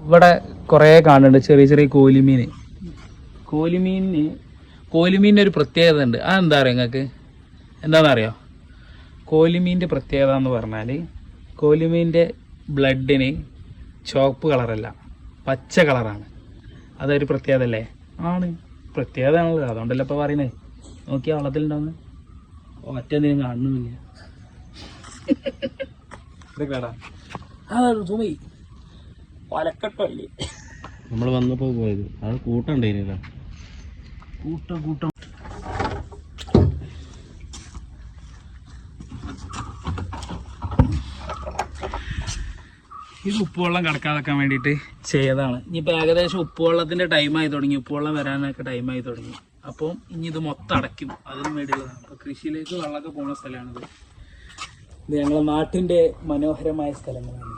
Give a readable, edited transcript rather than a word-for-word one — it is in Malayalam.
ഇവിടെ കുറേ കാണുന്നുണ്ട് ചെറിയ ചെറിയ കോലിമീൻ. കോലിമീനിന് ഒരു പ്രത്യേകത ഉണ്ട്. അതെന്താ അറിയോ നിങ്ങൾക്ക്? എന്താണെന്നറിയോ? കോലിമീൻ്റെ പ്രത്യേകത എന്ന് പറഞ്ഞാൽ കോലിമീൻ്റെ ബ്ലഡിന് ചുവപ്പ് കളറല്ല, പച്ച കളറാണ്. അതൊരു പ്രത്യേകത അല്ലേ? ആണ്, പ്രത്യേകത ആണല്ലോ. അതുകൊണ്ടല്ലേ ഇപ്പോൾ പറയുന്നത്. നോക്കിയാൽ വെള്ളത്തിലുണ്ടാവുന്ന ഒറ്റെന്തെങ്കിലും കാണുന്നില്ല. ഒലക്കട്ടല്ലേ നമ്മൾ വന്നപ്പോൾ പോയത്. അത് കൂട്ടണ്ടേനില്ല. കൂട്ടം ഇത് ഉപ്പുവെള്ളം കടക്കാതെക്കാൻ വേണ്ടിയിട്ട് ചെയ്തതാണ്. ഇനിയിപ്പോൾ ഏകദേശം ഉപ്പുവെള്ളത്തിൻ്റെ ടൈമായി തുടങ്ങി, ഉപ്പുവെള്ളം വരാനൊക്കെ ടൈമായി തുടങ്ങി. അപ്പം ഇനി ഇത് മൊത്തം അടയ്ക്കും, അതിന് വേണ്ടിയുള്ളതാണ്. അപ്പോൾ കൃഷിയിലേക്ക് വെള്ളമൊക്കെ പോകുന്ന സ്ഥലമാണിത്. ഇത് ഞങ്ങളുടെ നാട്ടിൻ്റെ മനോഹരമായ സ്ഥലങ്ങളാണ്.